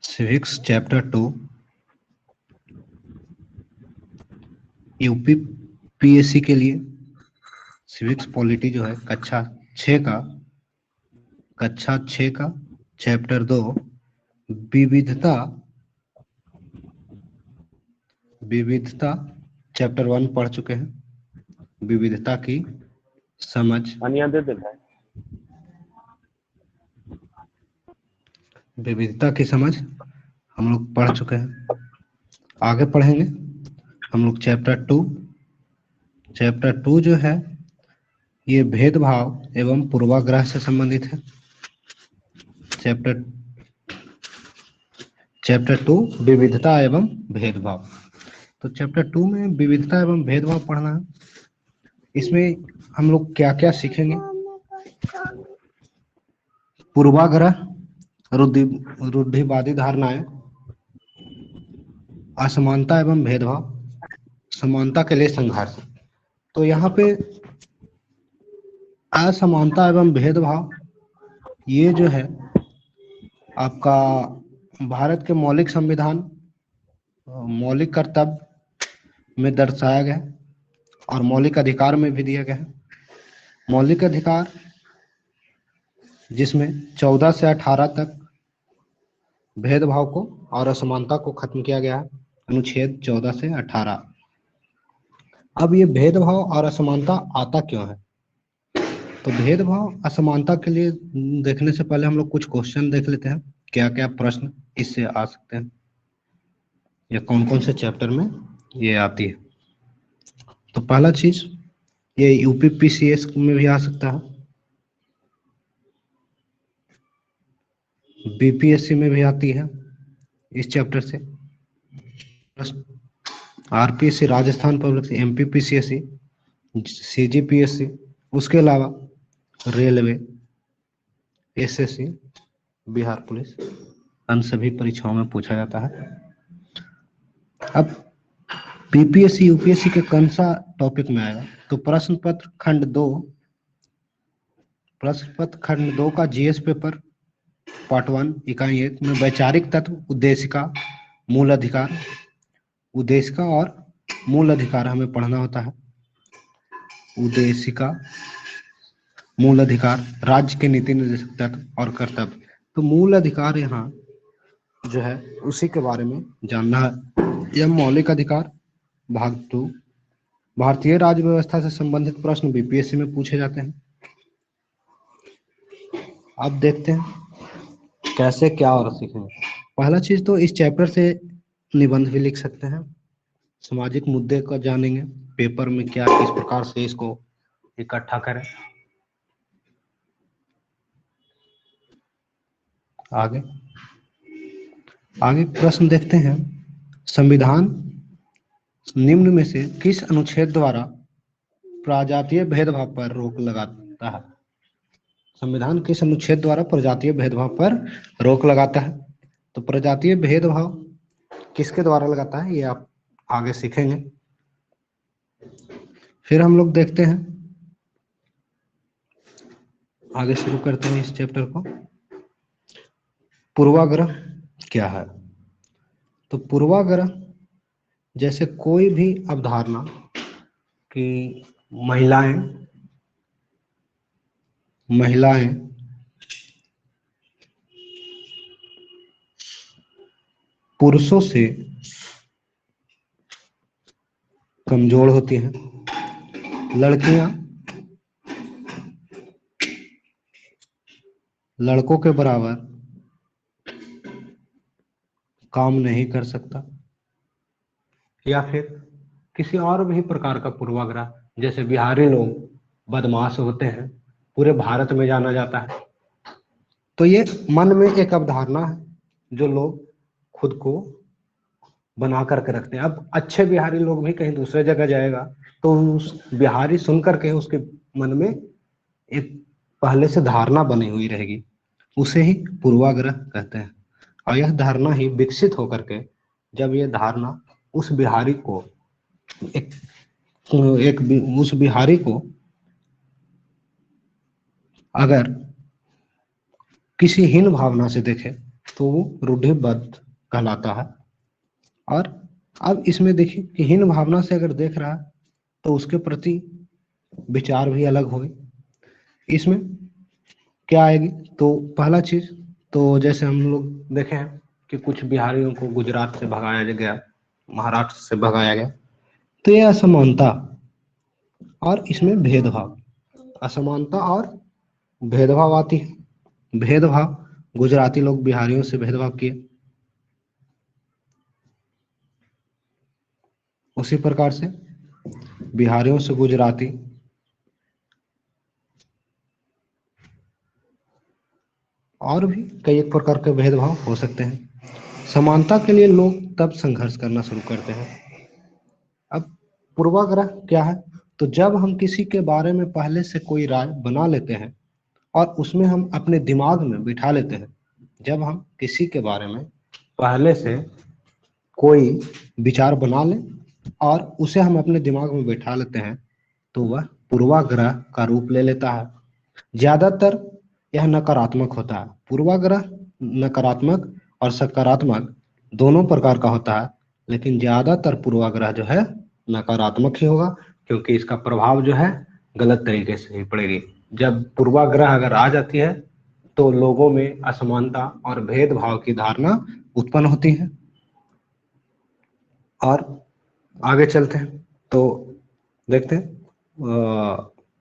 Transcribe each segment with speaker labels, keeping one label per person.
Speaker 1: Civics chapter 2 UP PSC के लिए civics polity जो है कक्षा 6 का चैप्टर 2 विविधता चैप्टर 1 पढ़ चुके हैं। विविधता की समझ, विविधता की समझ हम लोग पढ़ चुके हैं। आगे पढ़ेंगे हम लोग चैप्टर 2 जो है ये भेदभाव एवं पूर्वाग्रह से संबंधित है। चैप्टर 2 विविधता एवं भेदभाव। तो चैप्टर 2 में विविधता एवं भेदभाव पढ़ना है। इसमें हम लोग क्या क्या सीखेंगे? पूर्वाग्रह, रूढ़िवादी धारणाएं, असमानता एवं भेदभाव, समानता के लिए संघर्ष। तो यहाँ पे असमानता एवं भेदभाव ये जो है आपका भारत के मौलिक संविधान, मौलिक कर्तव्य में दर्शाया गया और मौलिक अधिकार में भी दिया गया है। मौलिक अधिकार जिसमें 14 से 18 तक भेदभाव को और असमानता को खत्म किया गया है, अनुच्छेद 14 से 18। अब ये भेदभाव और असमानता आता क्यों है? तो भेदभाव असमानता के लिए देखने से पहले हम लोग कुछ क्वेश्चन देख लेते हैं, क्या क्या प्रश्न इससे आ सकते हैं या कौन कौन से चैप्टर में ये आती है। तो पहला चीज ये यूपी पीसीएस में भी आ सकता है, बीपीएससी में भी आती है इस चैप्टर से, RPSC Rajasthan public, MP PCSC, CGPSC, उसके अलावा रेलवे, एसएससी, बिहार पुलिस, इन सभी परीक्षाओं में पूछा जाता है। अब बीपीएससी यूपीएससी के कौन सा टॉपिक में आएगा? तो प्रश्न पत्र खंड 2 का जीएस पेपर पार्ट 1 इकाई 1 में वैचारिक तत्व, उद्देशिका, मूल अधिकार, उद्देशिका और मूल अधिकार हमें पढ़ना होता है। उद्देशिका, मूल अधिकार, राज्य के नीति निर्देशक तत्व और कर्तव्य। तो मूल अधिकार यहाँ जो है उसी के बारे में जानना है। यह मौलिक अधिकार भाग 2, भारतीय राज्य व्यवस्था से संबंधित प्रश्न बीपीएससी में पूछे जाते हैं। अब देखते हैं कैसे क्या और सीखेंगे। पहला चीज तो इस चैप्टर से निबंध भी लिख सकते हैं, सामाजिक मुद्दे को जानेंगे, पेपर में क्या किस प्रकार से इसको इकट्ठा करें। आगे प्रश्न देखते हैं। संविधान निम्न में से किस अनुच्छेद द्वारा प्रजातीय भेदभाव पर रोक लगाता है? संविधान किस अनुच्छेद द्वारा प्रजातीय भेदभाव पर रोक लगाता है? तो प्रजातीय भेदभाव किसके द्वारा लगाता है ये आप आगे सीखेंगे। फिर हम लोग देखते हैं, आगे शुरू करते हैं इस चैप्टर को। पूर्वाग्रह क्या है? तो पूर्वाग्रह जैसे कोई भी अवधारणा कि महिलाएं पुरुषों से कमजोर होती हैं, लड़कियां लड़कों के बराबर काम नहीं कर सकता, या फिर किसी और भी प्रकार का पूर्वाग्रह, जैसे बिहारी लोग बदमाश होते हैं, पूरे भारत में जाना जाता है। तो ये मन में एक अवधारणा है जो लोग खुद को बना करके रखते हैं। अब अच्छे बिहारी लोग भी कहीं दूसरे जगह जाएगा तो उस बिहारी सुन करके उसके मन में एक पहले से धारणा बनी हुई रहेगी, उसे ही पूर्वाग्रह कहते हैं। और यह धारणा ही विकसित होकर के जब ये धारणा उस बिहारी को एक, उस बिहारी को अगर किसी हीन भावना से देखे तो वो रूढ़िबद्ध कहलाता है। और अब इसमें देखिए कि हीन भावना से अगर देख रहा है तो उसके प्रति विचार भी अलग होगी। इसमें क्या आएगी, तो पहला चीज तो जैसे हम लोग देखे हैं कि कुछ बिहारियों को गुजरात से भगाया गया, महाराष्ट्र से भगाया गया, तो यह असमानता और इसमें भेदभाव, असमानता और भेदभाव आती है। भेदभाव, गुजराती लोग बिहारियों से भेदभाव किए, उसी प्रकार से बिहारियों से गुजराती, और भी कई एक प्रकार के भेदभाव हो सकते हैं। समानता के लिए लोग तब संघर्ष करना शुरू करते हैं। अब पूर्वाग्रह क्या है, तो जब हम किसी के बारे में पहले से कोई राय बना लेते हैं और उसमें हम अपने दिमाग में बिठा लेते हैं, जब हम किसी के बारे में पहले से कोई विचार बना लें और उसे हम अपने दिमाग में बिठा लेते हैं तो वह पूर्वाग्रह का रूप ले लेता है। ज्यादातर यह नकारात्मक होता है। पूर्वाग्रह नकारात्मक और सकारात्मक दोनों प्रकार का होता है, लेकिन ज्यादातर पूर्वाग्रह जो है नकारात्मक ही होगा, क्योंकि इसका प्रभाव जो है गलत तरीके से ही पड़ेगी। जब पूर्वाग्रह अगर आ जाती है तो लोगों में असमानता और भेदभाव की धारणा उत्पन्न होती है। और आगे चलते हैं तो देखते हैं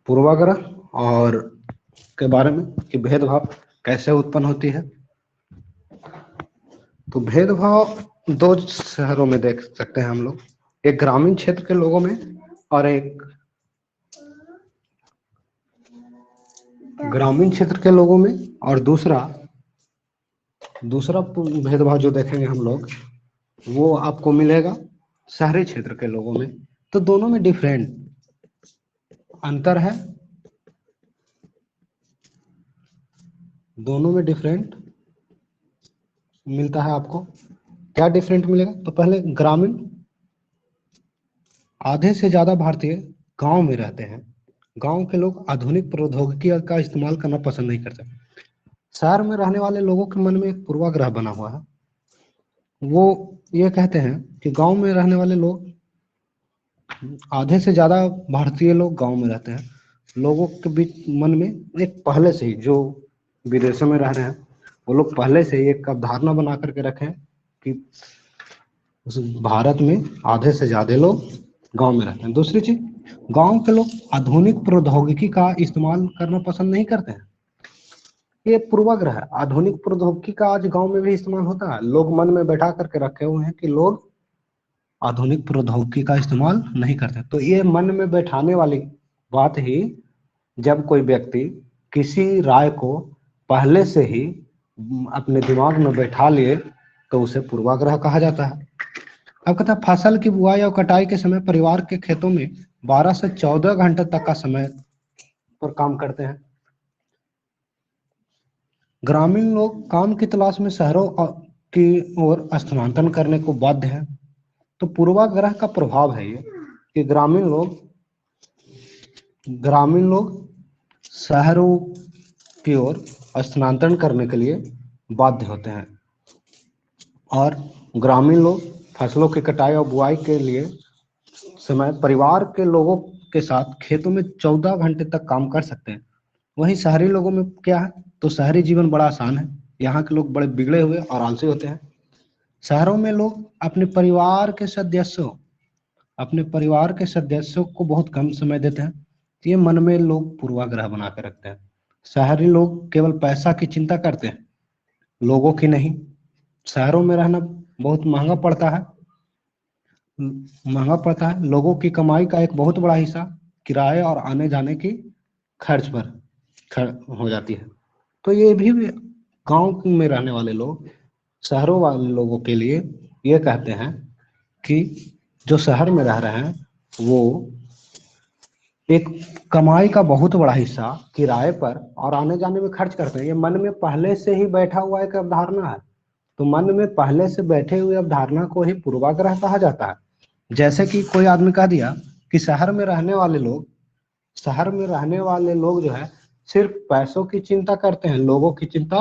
Speaker 1: पूर्वाग्रह और के बारे में कि भेदभाव कैसे उत्पन्न होती है। तो भेदभाव दो शहरों में देख सकते हैं हम लोग, एक ग्रामीण क्षेत्र के लोगों में और एक ग्रामीण क्षेत्र के लोगों में, और दूसरा भेदभाव जो देखेंगे हम लोग वो आपको मिलेगा शहरी क्षेत्र के लोगों में। तो दोनों में डिफरेंट अंतर है, दोनों में डिफरेंट मिलता है आपको। क्या डिफरेंट मिलेगा, तो पहले ग्रामीण, आधे से ज्यादा भारतीय गांव में रहते हैं। गांव के लोग आधुनिक प्रौद्योगिकी का इस्तेमाल करना पसंद नहीं करते। शहर में रहने वाले लोगों के मन में एक पूर्वाग्रह बना हुआ है। वो ये कहते हैं कि गांव में रहने वाले लोग, आधे से ज्यादा भारतीय लोग गांव में रहते हैं। लोगों के बीच मन में एक पहले से ही, जो विदेशों में रह रहे हैं वो लोग पहले से ही एक अवधारणा बना करके रखे हैं कि उस भारत में आधे से ज्यादा लोग गांव में रहते हैं। दूसरी चीज, गांव के लोग आधुनिक प्रौद्योगिकी का इस्तेमाल करना पसंद नहीं करते हैं। ये पूर्वाग्रह है। आधुनिक प्रौद्योगिकी का आज गांव में भी इस्तेमाल होता है। लोग मन में बैठा करके रखे हुए हैं कि लोग आधुनिक प्रौद्योगिकी का इस्तेमाल नहीं करते। तो ये मन में बैठाने वाली बात ही, जब कोई व्यक्ति किसी राय को पहले से ही अपने दिमाग में बैठा लिए तो उसे पूर्वाग्रह कहा जाता है। अब कहता है, फसल की बुआई और कटाई के समय परिवार के खेतों में 12 से 14 घंटे तक का समय पर काम करते हैं। ग्रामीण लोग काम की तलाश में शहरों की ओर स्थानांतरण करने को बाध्य हैं। तो पूर्वाग्रह का प्रभाव है ये कि ग्रामीण लोग शहरों की ओर स्थानांतरण करने के लिए बाध्य होते हैं, और ग्रामीण लोग फसलों की कटाई और बुआई के लिए समय परिवार के लोगों के साथ खेतों में 14 घंटे तक काम कर सकते हैं। वहीं शहरी लोगों में क्या है, तो शहरी जीवन बड़ा आसान है। यहाँ के लोग बड़े बिगड़े हुए और आलसी होते हैं। शहरों में लोग अपने परिवार के सदस्यों को बहुत कम समय देते हैं। ये मन में लोग पूर्वाग्रह बना के रखते हैं। शहरी लोग केवल पैसा की चिंता करते हैं, लोगों की नहीं। शहरों में रहना बहुत महंगा पड़ता है। लोगों की कमाई का एक बहुत बड़ा हिस्सा किराए और आने जाने की खर्च पर हो जाती है। तो ये भी गांव में रहने वाले लोग शहरों वाले लोगों के लिए ये कहते हैं कि जो शहर में रह रहे हैं वो एक कमाई का बहुत बड़ा हिस्सा किराए पर और आने जाने में खर्च करते हैं। ये मन में पहले से ही बैठा हुआ एक अवधारणा है। तो मन में पहले से बैठे हुए अवधारणा को ही पूर्वाग्रह कहा जाता है। जैसे कि कोई आदमी कह दिया कि शहर में रहने वाले लोग जो है सिर्फ पैसों की चिंता करते हैं, लोगों की चिंता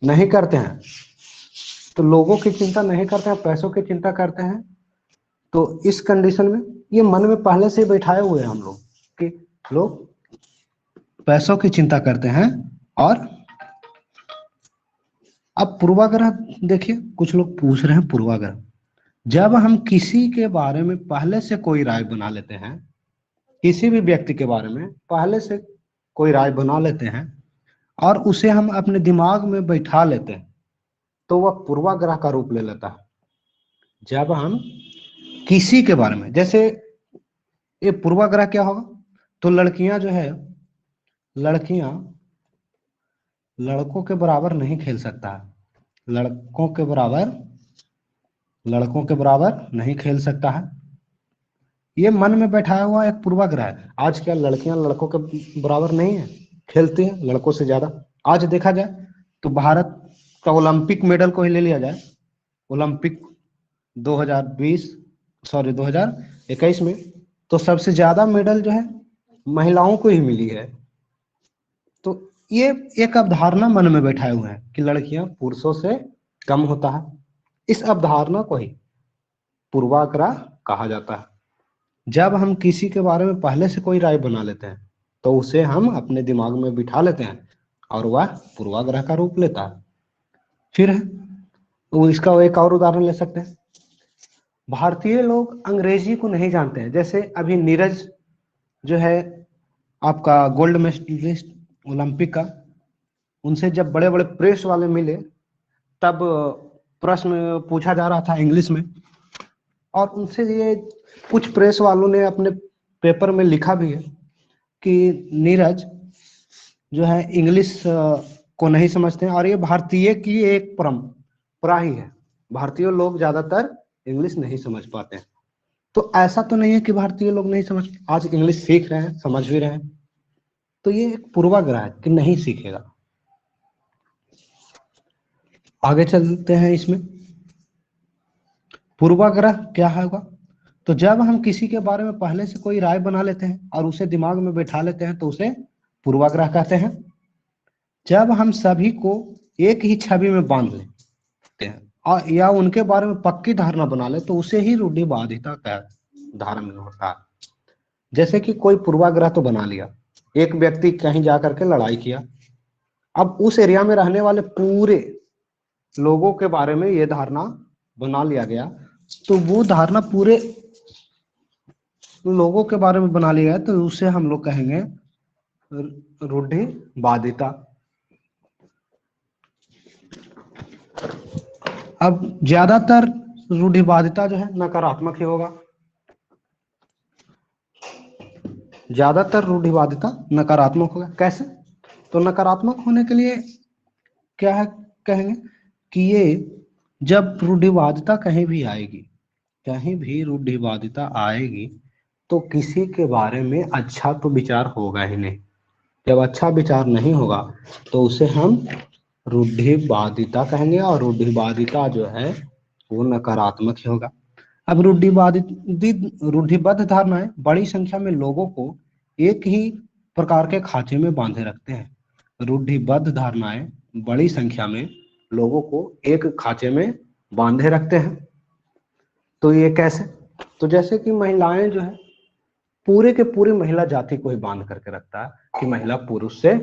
Speaker 1: नहीं करते हैं। तो लोगों की चिंता नहीं करते हैं, पैसों की चिंता करते हैं। तो इस कंडीशन में ये मन में पहले से बैठाए हुए हैं हम लोग कि लोग पैसों की चिंता करते हैं। और अब पूर्वाग्रह देखिए, कुछ लोग पूछ रहे हैं पूर्वाग्रह, जब हम किसी के बारे में पहले से कोई राय बना लेते हैं, किसी भी व्यक्ति के बारे में पहले से कोई राय बना लेते हैं और उसे हम अपने दिमाग में बैठा लेते हैं, तो वह पूर्वाग्रह का रूप ले लेता है। जब हम किसी के बारे में, जैसे ये पूर्वाग्रह क्या होगा, तो लड़कियां जो है, लड़कियां लड़कों के बराबर नहीं खेल सकता है, लड़कों के बराबर नहीं खेल सकता है। ये मन में बैठाया हुआ एक पूर्वाग्रह है। आज क्या लड़कियां लड़कों के बराबर नहीं है, खेलती हैं लड़कों से ज्यादा। आज देखा जाए तो भारत का ओलंपिक मेडल को ही ले लिया जाए, ओलंपिक 2021 में, तो सबसे ज्यादा मेडल जो है महिलाओं को ही मिली है। तो ये एक अवधारणा मन में बैठाए हुए हैं कि लड़कियां पुरुषों से कम होता है। इस अवधारणा को ही पूर्वाग्रह कहा जाता है। जब हम किसी के बारे में पहले से कोई राय बना लेते हैं तो उसे हम अपने दिमाग में बिठा लेते हैं और वह पूर्वाग्रह का रूप लेता है। फिर तो इसका एक और उदाहरण ले सकते हैं। भारतीय लोग अंग्रेजी को नहीं जानते हैं। जैसे अभी नीरज जो है आपका गोल्ड मेडलिस्ट ओलंपिक का, उनसे जब बड़े बड़े प्रेस वाले मिले तब प्रश्न पूछा जा रहा था इंग्लिश में, और उनसे ये कुछ प्रेस वालों ने अपने पेपर में लिखा भी है कि नीरज जो है इंग्लिश को नहीं समझते हैं, और ये भारतीय की एक परंपरा ही है। भारतीय लोग ज्यादातर इंग्लिश नहीं समझ पाते हैं। तो ऐसा तो नहीं है कि भारतीय लोग नहीं समझ, आज इंग्लिश सीख रहे हैं, समझ भी रहे हैं। तो ये एक पूर्वाग्रह है कि नहीं सीखेगा। आगे चलते हैं। इसमें पूर्वाग्रह क्या होगा, तो जब हम किसी के बारे में पहले से कोई राय बना लेते हैं और उसे दिमाग में बैठा लेते हैं तो उसे पूर्वाग्रह कहते हैं। जब हम सभी को एक ही छवि में बांध लेते हैं और या उनके बारे में पक्की धारणा बना ले तो उसे ही रूढ़िवादिता का धारण होता है। जैसे कि कोई पूर्वाग्रह तो बना लिया, एक व्यक्ति कहीं जाकर के लड़ाई किया, अब उस एरिया में रहने वाले पूरे लोगों के बारे में यह धारणा बना लिया गया, तो वो धारणा पूरे लोगों के बारे में बना लिया है, तो उसे हम लोग कहेंगे रूढ़िवादिता। अब ज्यादातर रूढ़िवादिता जो है नकारात्मक ही होगा, ज्यादातर रूढ़िवादिता नकारात्मक होगा। कैसे, तो नकारात्मक होने के लिए क्या है, कहेंगे कि ये जब रूढ़िवादिता कहीं भी आएगी, कहीं भी रूढ़िवादिता आएगी तो किसी के बारे में अच्छा तो विचार होगा ही नहीं। जब अच्छा विचार नहीं होगा तो उसे हम रूढ़िवादिता कहेंगे, और रूढ़िवादिता जो है वो नकारात्मक ही होगा। अब रूढ़िबद्ध धारणाएं बड़ी संख्या में लोगों को एक ही प्रकार के खांचे में बांधे रखते हैं। रूढ़िबद्ध धारणाएं बड़ी संख्या में लोगों को एक खांचे में बांधे रखते हैं। तो ये कैसे, तो जैसे कि महिलाएं जो है पूरे के पूरे महिला जाति को ही बांध करके रखता है कि महिला पुरुष से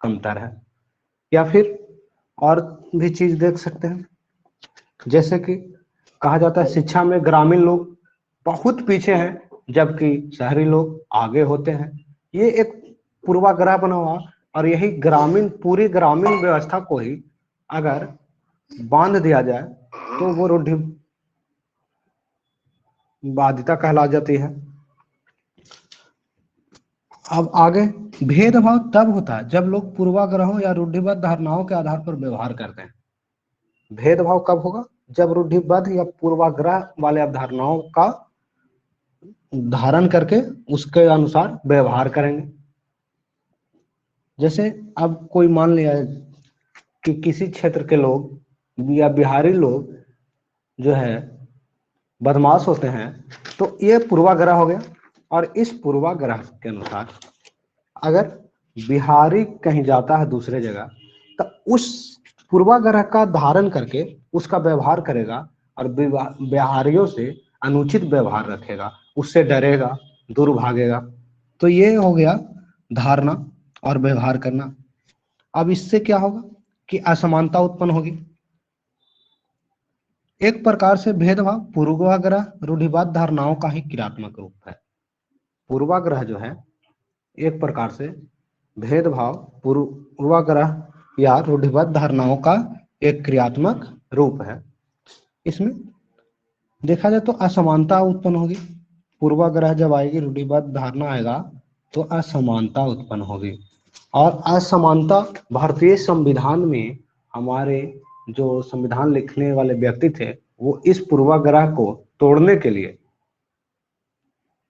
Speaker 1: कमतर है। या फिर और भी चीज देख सकते हैं, जैसे कि कहा जाता है शिक्षा में ग्रामीण लोग बहुत पीछे हैं जबकि शहरी लोग आगे होते हैं। ये एक पूर्वाग्रह बना हुआ, और यही पूरी ग्रामीण व्यवस्था को ही अगर बांध दिया जाए तो वो रूढ़िवादिता कहला जाती है। अब आगे, भेदभाव तब होता है जब लोग पूर्वाग्रहों या रूढ़िबद्ध धारणाओं के आधार पर व्यवहार करते हैं। भेदभाव कब होगा, जब रूढ़िबद्ध या पूर्वाग्रह वाले अवधारणाओं का धारण करके उसके अनुसार व्यवहार करेंगे। जैसे अब कोई मान लिया कि किसी क्षेत्र के लोग या बिहारी लोग जो है बदमाश होते हैं। तो ये पूर्वाग्रह हो गया। और इस पूर्वाग्रह के अनुसार अगर बिहारी कहीं जाता है दूसरे जगह, तो उस पूर्वाग्रह का धारण करके उसका व्यवहार करेगा और बिहारियों से अनुचित व्यवहार रखेगा, उससे डरेगा, दूर भागेगा। तो ये हो गया धारणा और व्यवहार करना। अब इससे क्या होगा कि असमानता उत्पन्न होगी। एक प्रकार से भेदभाव पूर्वाग्रह रूढ़िवाद धारणाओं का ही क्रियात्मक रूप है। पूर्वाग्रह जो है एक प्रकार से भेदभाव पूर्वाग्रह या रूढ़िवाद धारणाओं का एक क्रियात्मक रूप है। इसमें देखा जाए तो असमानता उत्पन्न होगी। पूर्वाग्रह जब आएगी, रूढ़िवाद धारणा आएगा, तो असमानता उत्पन्न होगी। और असमानता भारतीय संविधान में, हमारे जो संविधान लिखने वाले व्यक्ति थे, वो इस पूर्वाग्रह को तोड़ने के लिए,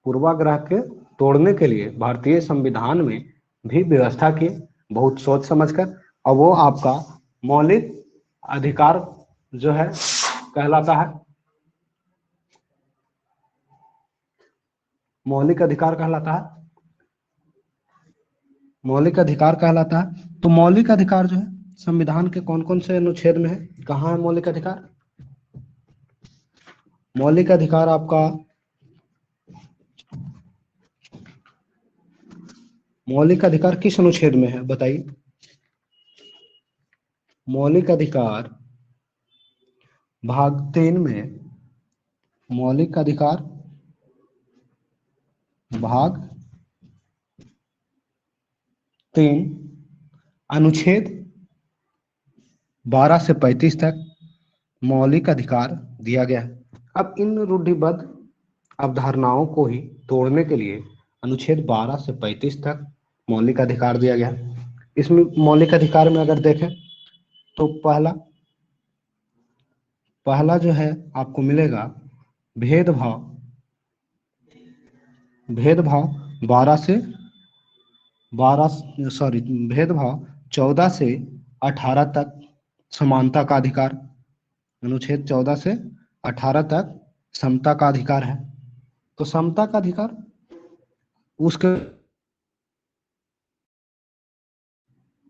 Speaker 1: पूर्वाग्रह के तोड़ने के लिए भारतीय संविधान में भी व्यवस्था की, बहुत सोच समझकर। और वो आपका मौलिक अधिकार जो है कहलाता है, मौलिक अधिकार कहलाता है, मौलिक अधिकार कहलाता है। तो मौलिक अधिकार जो है संविधान के कौन कौन से अनुच्छेद में है, कहाँ है मौलिक अधिकार? मौलिक अधिकार आपका, मौलिक अधिकार किस अनुच्छेद में है बताइए? मौलिक अधिकार भाग 3 में, मौलिक अधिकार भाग 3 अनुच्छेद 12 से 35 तक मौलिक अधिकार दिया गया है। अब इन रूढ़िबद्ध अवधारणाओं को ही तोड़ने के लिए अनुच्छेद 12 से 35 तक मौलिक अधिकार दिया गया है। इसमें मौलिक अधिकार में अगर देखें तो पहला जो है आपको मिलेगा भेदभाव, भेदभाव 14 से 18 तक समानता का अधिकार। अनुच्छेद 14 से 18 तक समता का अधिकार है। तो समता का अधिकार उसके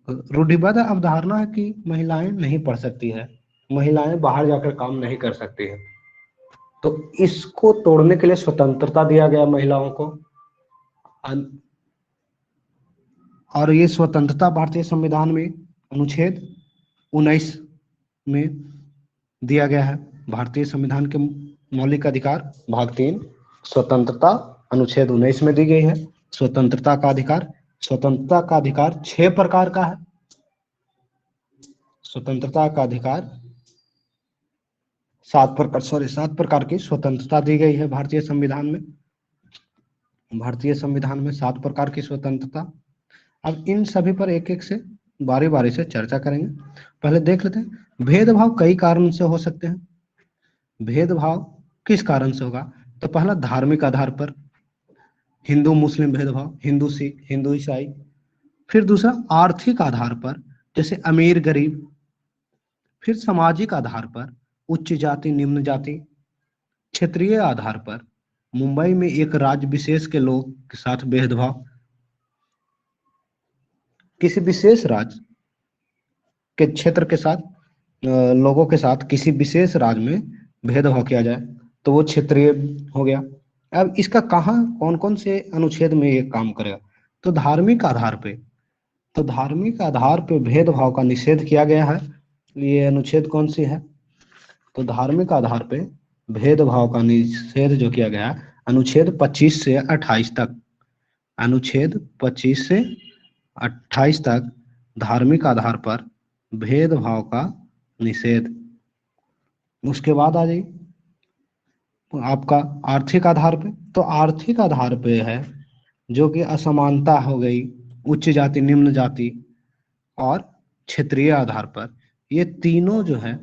Speaker 1: रूढ़िबद्ध अवधारणा है कि महिलाएं नहीं पढ़ सकती है, महिलाएं बाहर जाकर काम नहीं कर सकती है। तो इसको तोड़ने के लिए स्वतंत्रता दिया गया महिलाओं को। और ये स्वतंत्रता भारतीय संविधान में अनुच्छेद 19 में दिया गया है। भारतीय संविधान के मौलिक अधिकार भाग 3 स्वतंत्रता अनुच्छेद 19 में दी गई है। स्वतंत्रता का अधिकार, स्वतंत्रता का अधिकार 6 प्रकार का है। स्वतंत्रता का अधिकार 7 प्रकार की स्वतंत्रता दी गई है भारतीय संविधान में। भारतीय संविधान में 7 प्रकार की स्वतंत्रता। अब इन सभी पर एक एक से बारी बारी से चर्चा करेंगे। पहले देख लेते हैं, भेदभाव कई कारण से हो सकते हैं। भेदभाव किस कारण से होगा? तो पहला धार्मिक आधार पर, हिंदू मुस्लिम भेदभाव, हिंदू सिख, हिंदू ईसाई। फिर दूसरा आर्थिक आधार पर, जैसे अमीर गरीब। फिर सामाजिक आधार पर, उच्च जाति निम्न जाति। क्षेत्रीय आधार पर, मुंबई में एक राज्य विशेष के लोग के साथ भेदभाव, किसी विशेष राज्य के क्षेत्र के साथ लोगों के साथ किसी विशेष राज्य में भेदभाव किया जाए तो वो क्षेत्रीय हो गया। अब इसका कहाँ कौन कौन से अनुच्छेद में ये काम करेगा? तो धार्मिक आधार पे, तो धार्मिक आधार पे भेदभाव का निषेध किया गया है। ये अनुच्छेद कौन सी है? तो धार्मिक आधार पे भेदभाव का निषेध जो किया गया, अनुच्छेद 25 से 28 तक, अनुच्छेद 25 से 28 तक धार्मिक आधार पर भेदभाव का निषेध। उसके बाद आ जाइए आपका आर्थिक आधार पे। तो आर्थिक आधार पे है जो कि असमानता हो गई, उच्च जाति निम्न जाति, और क्षेत्रीय आधार पर। ये तीनों जो है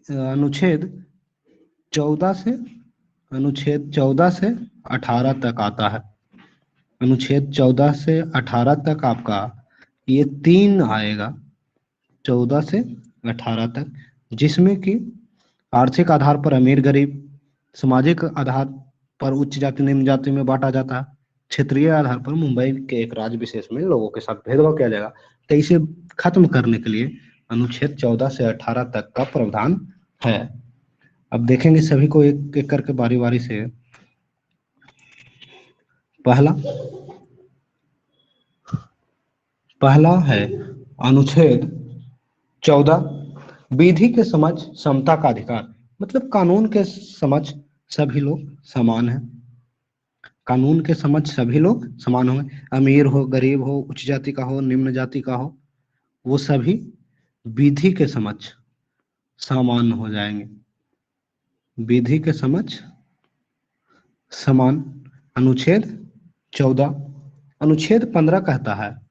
Speaker 1: अनुच्छेद 14 से, अनुच्छेद 14 से 18 तक आता है। अनुच्छेद 14 से 18 तक आपका ये 3 आएगा, 14 से 18 तक, जिसमें कि आर्थिक आधार पर अमीर गरीब, सामाजिक आधार पर उच्च जाति निम्न जाति में बांटा जाता है। क्षेत्रीय आधार पर मुंबई के एक राज्य विशेष में लोगों के साथ भेदभाव किया जाएगा। तो इसे खत्म करने के लिए अनुच्छेद 14 से 18 तक का प्रावधान है। अब देखेंगे सभी को एक एक करके बारी बारी से। पहला है अनुच्छेद 14, विधि के समझ समता का अधिकार। मतलब कानून के समझ सभी लोग समान हैं। कानून के समझ सभी लोग समान होंगे, अमीर हो, गरीब हो, उच्च जाति का हो, निम्न जाति का हो, वो सभी विधि के समझ समान हो जाएंगे। विधि के समझ समान। अनुच्छेद 14। अनुच्छेद 15 कहता है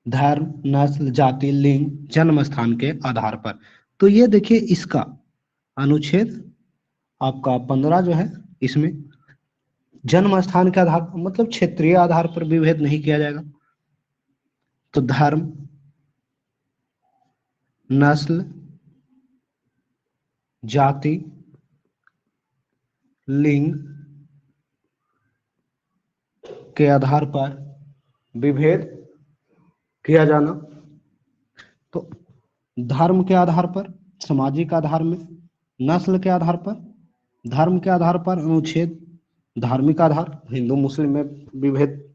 Speaker 1: धर्म, नस्ल, जाति, लिंग, जन्म स्थान के आधार पर। तो ये देखिए इसका अनुच्छेद आपका 15 जो है, इसमें जन्म स्थान के आधार पर मतलब क्षेत्रीय आधार पर विभेद नहीं किया जाएगा। तो धर्म, नस्ल, जाति, लिंग के आधार पर विभेद किया जाना। तो धर्म के आधार पर, सामाजिक आधार में, नस्ल के आधार पर, धर्म के आधार पर अनुच्छेद धार्मिक आधार, हिंदू मुस्लिम में विभेद।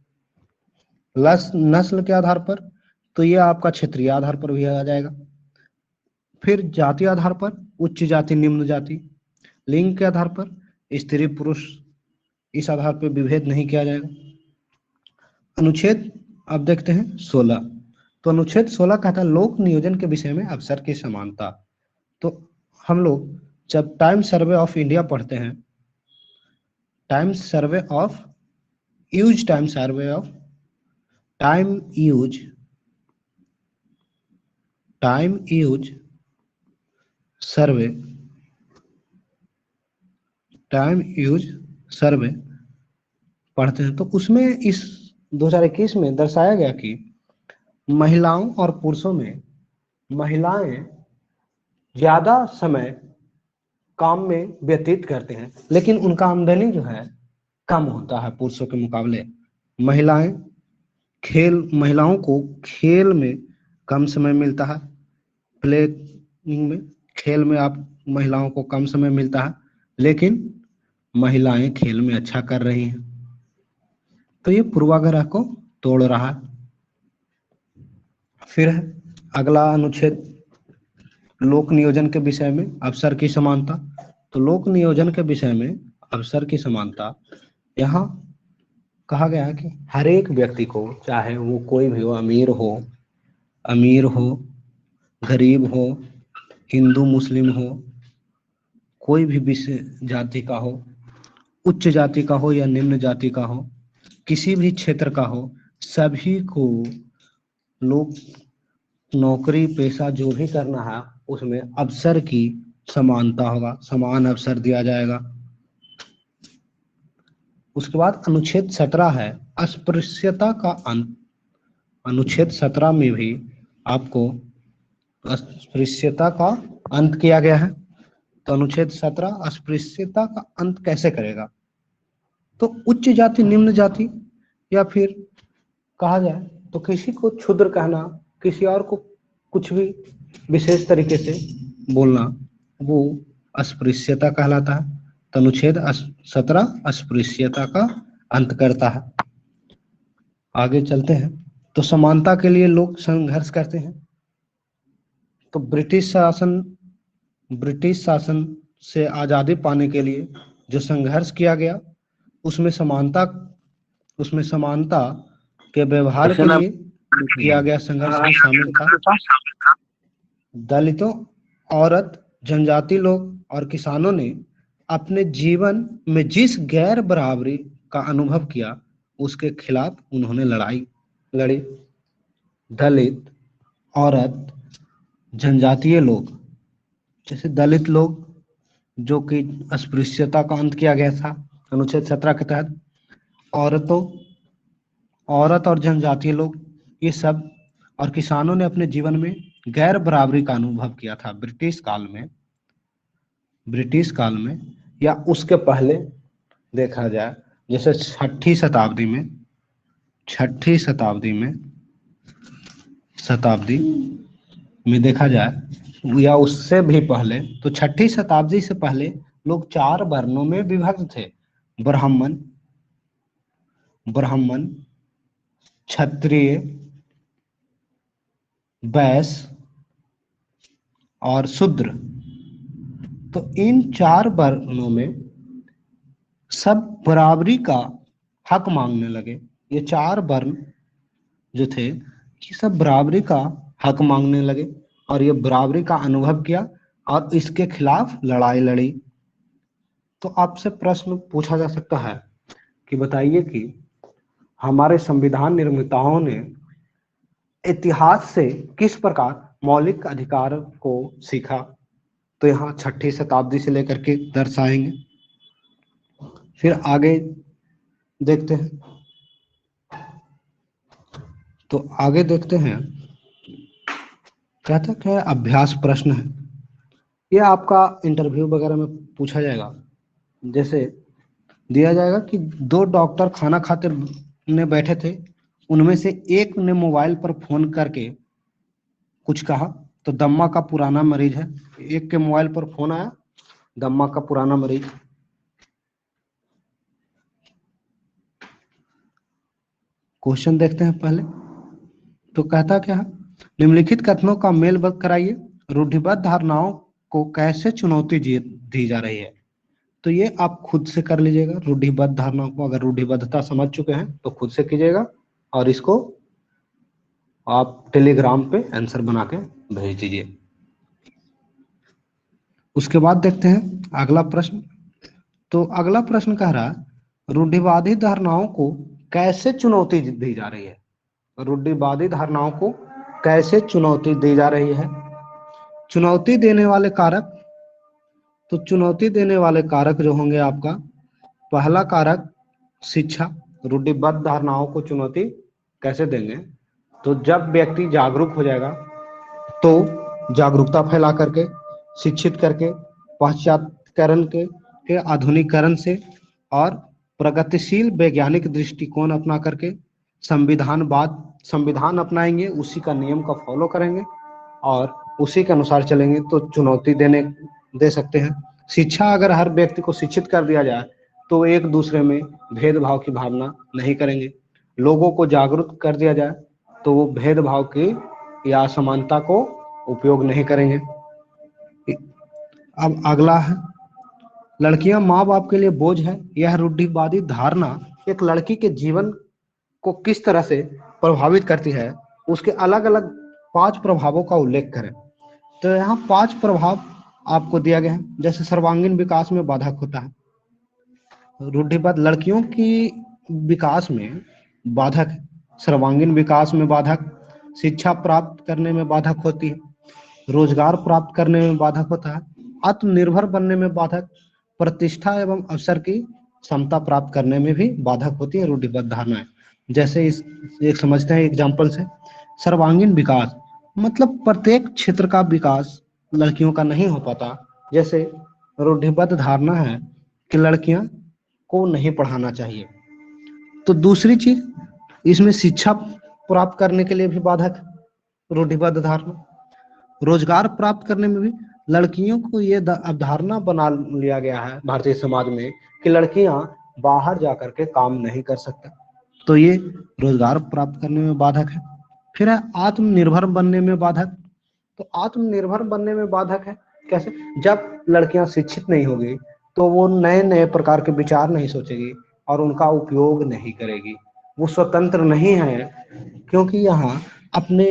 Speaker 1: नस्ल के आधार पर तो ये आपका क्षेत्रीय आधार पर भी आ जाएगा। फिर जाति आधार पर उच्च जाति, निम्न जाति। लिंग के आधार पर स्त्री पुरुष, इस आधार पर विभेद नहीं किया जाएगा। अनुच्छेद अब देखते हैं 16। तो अनुच्छेद 16 कहता है लोक नियोजन के विषय में अवसर की समानता। तो हम लोग जब टाइम सर्वे ऑफ इंडिया पढ़ते हैं, time survey of use, time survey of time use survey, time use survey पढ़ते हैं, तो उसमें इस 2021 में दर्शाया गया कि महिलाओं और पुरुषों में महिलाएं ज्यादा समय काम में व्यतीत करते हैं, लेकिन उनका आमदनी जो है कम होता है पुरुषों के मुकाबले। महिलाओं को खेल में कम समय मिलता है, प्लेइंग में, खेल में आप महिलाओं को कम समय मिलता है, लेकिन महिलाएं खेल में अच्छा कर रही हैं। तो ये पूर्वाग्रह को तोड़ रहा है। फिर अगला अनुच्छेद लोक नियोजन के विषय में अवसर की समानता। तो लोक नियोजन के विषय में अवसर की समानता, यहाँ कहा गया है कि हर एक व्यक्ति को, चाहे वो कोई भी हो, अमीर हो, गरीब हो, हिंदू मुस्लिम हो, कोई भी विशेष जाति का हो, उच्च जाति का हो या निम्न जाति का हो, किसी भी क्षेत्र का हो, सभी को लोग नौकरी पेशा जो भी करना है उसमें अवसर की समानता होगा, समान अवसर दिया जाएगा। उसके बाद अनुच्छेद 17 है अस्पृश्यता का अंत। अनुच्छेद 17 में भी आपको अस्पृश्यता का अंत किया गया है। तो अनुच्छेद 17 अस्पृश्यता का अंत कैसे करेगा? तो उच्च जाति, निम्न जाति, या फिर कहा जाए तो किसी को क्षुद्र कहना, किसी और को कुछ भी विशेष तरीके से बोलना, वो अस्पृश्यता कहलाता है। तो अनुच्छेद 17 अस्पृश्यता का अंत करता है। आगे चलते हैं। तो समानता के लिए लोग संघर्ष करते हैं। तो ब्रिटिश शासन से आजादी पाने के लिए जो संघर्ष किया गया, उसमें समानता के व्यवहार के लिए किया गया संघर्ष भी शामिल था। दलितों, औरत, जनजाति लोग और किसानों ने अपने जीवन में जिस गैर बराबरी का अनुभव किया, उसके खिलाफ उन्होंने लड़ाई लड़ी। दलित, औरत, जनजातीय लोग, जैसे दलित लोग जो कि अस्पृश्यता का अंत किया गया था अनुच्छेद 17 के तहत, औरत और जनजातीय लोग, ये सब, और किसानों ने अपने जीवन में गैर बराबरी का अनुभव किया था ब्रिटिश काल में। या उसके पहले देखा जाए, जैसे छठी शताब्दी में देखा जाए या उससे भी पहले, तो छठी शताब्दी से पहले लोग 4 वर्णों में विभक्त थे। ब्राह्मण, क्षत्रिय, वैश्य और शूद्र। तो इन 4 वर्णों में सब बराबरी का हक मांगने लगे। ये 4 वर्ण जो थे, ये सब बराबरी का हक मांगने लगे और ये बराबरी का अनुभव किया और इसके खिलाफ लड़ाई लड़ी। तो आपसे प्रश्न पूछा जा सकता है कि बताइए कि हमारे संविधान निर्माताओं ने इतिहास से किस प्रकार मौलिक अधिकार को सीखा। तो यहाँ छठी शताब्दी से लेकर के दर्शाएंगे। फिर आगे देखते हैं, तो आगे देखते हैं कहता क्या अभ्यास प्रश्न है। ये आपका इंटरव्यू वगैरह में पूछा जाएगा। जैसे दिया जाएगा कि 2 डॉक्टर खाना खाते ने बैठे थे, उनमें से एक ने मोबाइल पर फोन करके कुछ कहा। तो दम्मा का पुराना मरीज है, एक के मोबाइल पर फोन आया, दम्मा का पुराना मरीज। क्वेश्चन देखते हैं पहले। तो कहता क्या है, निम्नलिखित कथनों का मेल कराइए। रूढ़िबद्ध धारणाओं को कैसे चुनौती दी जा रही है। तो ये आप खुद से कर लीजिएगा। रूढ़िबद्ध धारणाओं को अगर रूढ़िबद्धता समझ चुके हैं तो खुद से कीजिएगा और इसको आप टेलीग्राम पे आंसर बना के भेज दीजिए। उसके बाद देखते हैं अगला प्रश्न। तो अगला प्रश्न कह रहा है, रूढ़िवादी धारणाओं को कैसे चुनौती दी जा रही है। रूढ़िवादी धारणाओं को कैसे चुनौती दी जा रही है। चुनौती देने वाले कारक, तो चुनौती देने वाले कारक जो होंगे आपका, पहला कारक शिक्षा। रूढ़िबद्ध धारणाओं को चुनौती कैसे देंगे, तो जब व्यक्ति जागरूक हो जाएगा, तो जागरूकता फैला करके, शिक्षित करके, पाश्चात्यकरण के आधुनिकीकरण से और प्रगतिशील वैज्ञानिक दृष्टिकोण अपना करके संविधान अपनाएंगे, उसी का नियम का फॉलो करेंगे और उसी के अनुसार चलेंगे, तो चुनौती दे सकते हैं। शिक्षा, अगर हर व्यक्ति को शिक्षित कर दिया जाए तो एक दूसरे में भेदभाव की भावना नहीं करेंगे। लोगों को जागरूक कर दिया जाए तो वो भेदभाव की या असमानता को उपयोग नहीं करेंगे। अब अगला है, लड़कियां माँ बाप के लिए बोझ है। यह रूढ़िवादी धारणा एक लड़की के जीवन को किस तरह से प्रभावित करती है, उसके अलग अलग 5 प्रभावों का उल्लेख करें। तो यहाँ 5 प्रभाव आपको दिया गया है। जैसे सर्वांगीण विकास में बाधक होता है, रूढ़िबद्ध लड़कियों की विकास में बाधक है। सर्वांगीण विकास में बाधक, शिक्षा प्राप्त करने में बाधक होती है, रोजगार प्राप्त करने में बाधक होता है, आत्मनिर्भर बनने में बाधक, प्रतिष्ठा एवं अवसर की क्षमता प्राप्त करने में भी बाधक होती है रूढ़िबद्ध धारणाएं। जैसे इस एक समझते हैं एग्जाम्पल से, सर्वांगीण विकास मतलब प्रत्येक क्षेत्र का विकास लड़कियों का नहीं हो पाता। जैसे रूढ़िबद्ध धारणा है कि लड़कियां को नहीं पढ़ाना चाहिए। तो दूसरी चीज, इसमें शिक्षा प्राप्त करने के लिए भी बाधक, रूढ़िबद्ध धारणा। रोजगार प्राप्त करने में भी लड़कियों को ये अवधारणा बना लिया गया है भारतीय समाज में कि लड़कियां बाहर जाकर के काम नहीं कर सकते, तो ये रोजगार प्राप्त करने में बाधक है। फिर है आत्मनिर्भर बनने में बाधक। तो आत्मनिर्भर बनने में बाधक है कैसे, जब लड़कियां शिक्षित नहीं होगी तो वो नए नए प्रकार के विचार नहीं सोचेगी और उनका उपयोग नहीं करेगी, वो स्वतंत्र नहीं है। क्योंकि यहाँ अपने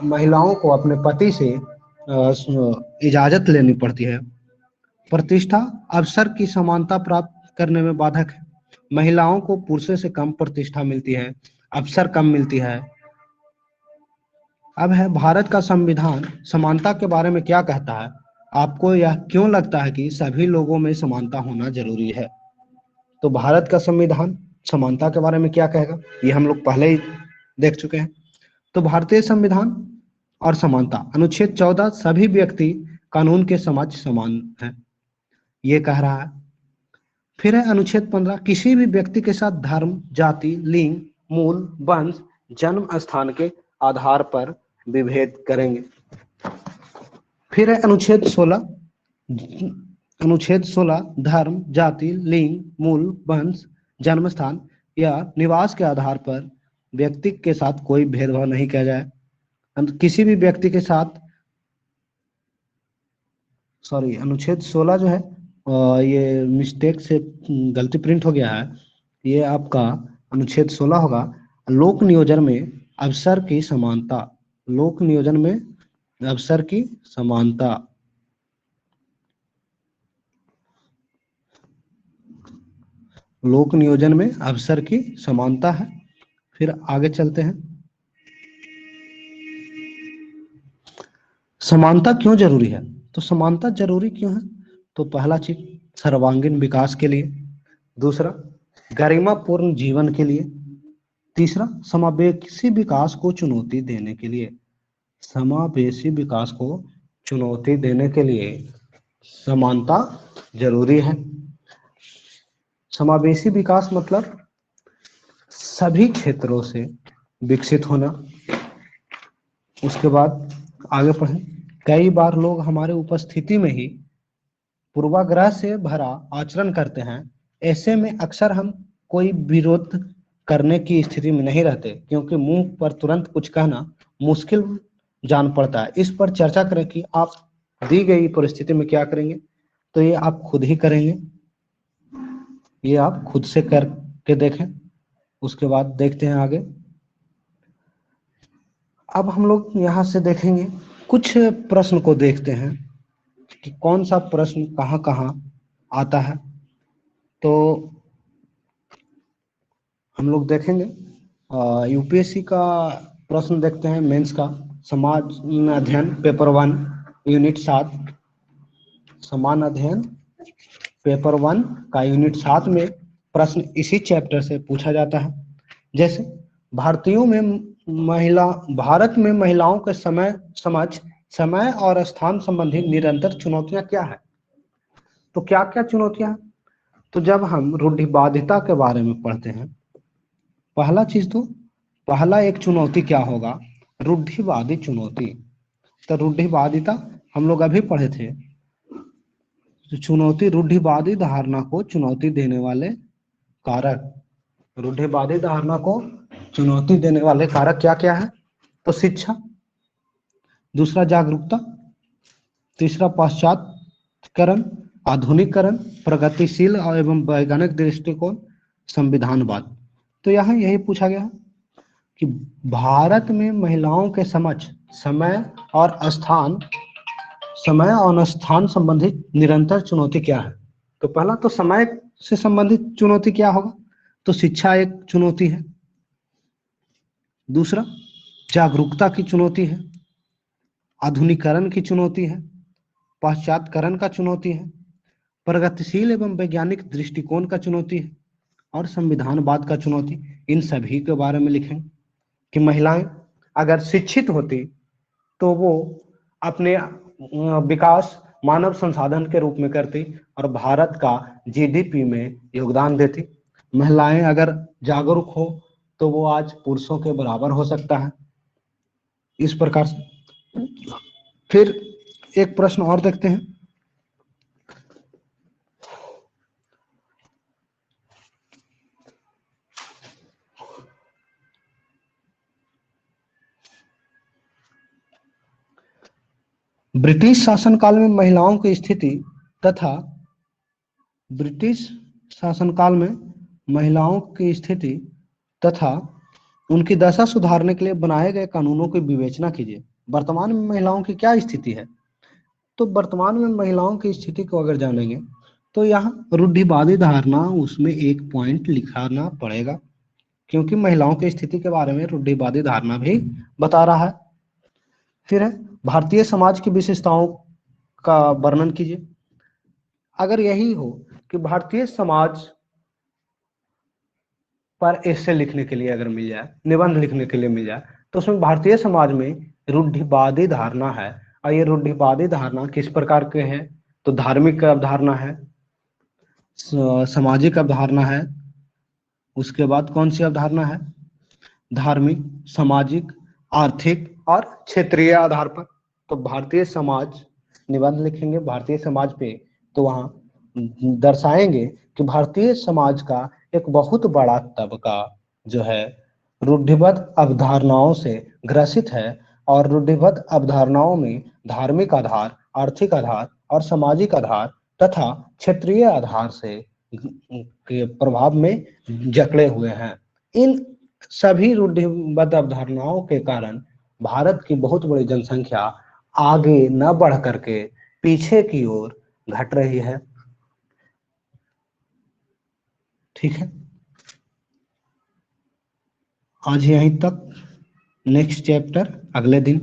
Speaker 1: महिलाओं को अपने पति से इजाजत लेनी पड़ती है। प्रतिष्ठा, अवसर की समानता प्राप्त करने में बाधक है। महिलाओं को पुरुषों से कम प्रतिष्ठा मिलती है, अवसर कम मिलती है। अब है भारत का संविधान समानता के बारे में क्या कहता है। आपको यह क्यों लगता है कि सभी लोगों में समानता होना जरूरी है। तो भारत का संविधान समानता के बारे में क्या कहेगा, ये हम लोग पहले ही देख चुके हैं। तो भारतीय संविधान और समानता, अनुच्छेद 14, सभी व्यक्ति कानून के समक्ष समान है। ये कह रहा है। फिर है अनुच्छेद 15, किसी भी व्यक्ति के साथ धर्म, जाति, लिंग, मूल, वंश, जन्म स्थान के आधार पर विभेद करेंगे। फिर है अनुच्छेद 16, धर्म, जाति, लिंग, मूल, वंश, जन्म स्थान या निवास के आधार पर व्यक्ति के साथ कोई भेदभाव नहीं किया जाए। किसी भी व्यक्ति के साथ, सॉरी, अनुच्छेद 16 जो है ये मिस्टेक से गलती प्रिंट हो गया है, ये आपका अनुच्छेद 16 होगा। लोक नियोजन में अवसर की समानता, लोक नियोजन में अवसर की समानता। लोक नियोजन में अवसर की समानता है। फिर आगे चलते हैं। समानता क्यों जरूरी है? तो समानता जरूरी क्यों है? तो पहला चीज सर्वांगीण विकास के लिए, दूसरा गरिमापूर्ण जीवन के लिए, तीसरा समावेशी विकास को चुनौती देने के लिए। समावेशी विकास को चुनौती देने के लिए समानता जरूरी है। समावेशी विकास मतलब सभी क्षेत्रों से विकसित होना। उसके बाद आगे पढ़ें। कई बार लोग हमारे उपस्थिति में ही पूर्वाग्रह से भरा आचरण करते हैं। ऐसे में अक्सर हम कोई विरोध करने की स्थिति में नहीं रहते, क्योंकि मुंह पर तुरंत कुछ कहना मुश्किल जान पड़ता है। इस पर चर्चा करें कि आप दी गई परिस्थिति में क्या करेंगे। तो ये आप खुद ही करेंगे, ये आप खुद से करके देखें। उसके बाद देखते हैं आगे। अब हम लोग यहाँ से देखेंगे, कुछ प्रश्न को देखते हैं कि कौन सा प्रश्न कहाँ कहाँ आता है। तो हम लोग देखेंगे यूपीएससी का प्रश्न देखते हैं, मेंस का। समाज अध्ययन पेपर 1 यूनिट 7, समान अध्ययन पेपर 1 का यूनिट 7 में प्रश्न इसी चैप्टर से पूछा जाता है। जैसे भारत में महिलाओं के समय और स्थान संबंधी निरंतर चुनौतियां क्या है? तो क्या क्या चुनौतियां? तो जब हम रूढ़िवादिता के बारे में पढ़ते हैं, पहला एक चुनौती क्या होगा? रूढ़िवादी चुनौती। तो रूढ़िवादिता हम लोग अभी पढ़े थे। तो चुनौती, रूढ़िवादी धारणा को चुनौती देने वाले कारक, रूढ़िवादी धारणा को चुनौती देने वाले कारक क्या क्या है? तो शिक्षा, दूसरा जागरूकता, तीसरा पाश्चात्यकरण, आधुनिकीकरण, प्रगतिशील एवं वैज्ञानिक दृष्टिकोण, संविधानवाद। तो यहाँ यही पूछा गया है कि भारत में महिलाओं के समय और स्थान संबंधित निरंतर चुनौती क्या है? तो पहला तो समय से संबंधित चुनौती क्या होगा? तो शिक्षा एक चुनौती है, दूसरा जागरूकता की चुनौती है, आधुनिकीकरण की चुनौती है, पाश्चात्यकरण का चुनौती है, प्रगतिशील एवं वैज्ञानिक दृष्टिकोण का चुनौती है, और संविधानवाद का चुनौती। इन सभी के बारे में लिखें कि महिलाएं अगर शिक्षित होती तो वो अपने विकास मानव संसाधन के रूप में करती और भारत का जीडीपी में योगदान देती। महिलाएं अगर जागरूक हो तो वो आज पुरुषों के बराबर हो सकता है। इस प्रकार से फिर एक प्रश्न और देखते हैं। ब्रिटिश शासनकाल में महिलाओं की स्थिति तथा उनकी दशा सुधारने के लिए बनाए गए कानूनों की विवेचना कीजिए। वर्तमान में महिलाओं की क्या स्थिति है? तो वर्तमान में महिलाओं की स्थिति को अगर जानेंगे तो यहाँ रूढ़िवादी धारणा, उसमें एक पॉइंट लिखाना पड़ेगा, क्योंकि महिलाओं की स्थिति के बारे में रूढ़िवादी धारणा भी बता रहा है। फिर है भारतीय समाज की विशेषताओं का वर्णन कीजिए। अगर यही हो कि भारतीय समाज पर ऐसे लिखने के लिए अगर मिल जाए, निबंध लिखने के लिए मिल जाए, तो उसमें भारतीय समाज में रूढ़िवादी धारणा है। और ये रूढ़िवादी धारणा किस प्रकार के है? तो धार्मिक अवधारणा है, सामाजिक अवधारणा है। उसके बाद कौन सी अवधारणा है? धार्मिक, सामाजिक, आर्थिक और क्षेत्रीय आधार पर। तो भारतीय समाज, निबंध लिखेंगे भारतीय समाज पे, तो वहां दर्शाएंगे कि भारतीय समाज का एक बहुत बड़ा तबका जो है रूढ़िबद्ध अवधारणाओं से ग्रसित है, और रूढ़िबद्ध अवधारणाओं में धार्मिक आधार, आर्थिक आधार और सामाजिक आधार तथा क्षेत्रीय आधार से के प्रभाव में जकड़े हुए हैं। इन सभी रूढ़िबद्ध अवधारणाओं के कारण भारत की बहुत बड़ी जनसंख्या आगे न बढ़ करके पीछे की ओर घट रही है। ठीक है, आज यहीं तक। नेक्स्ट चैप्टर अगले दिन।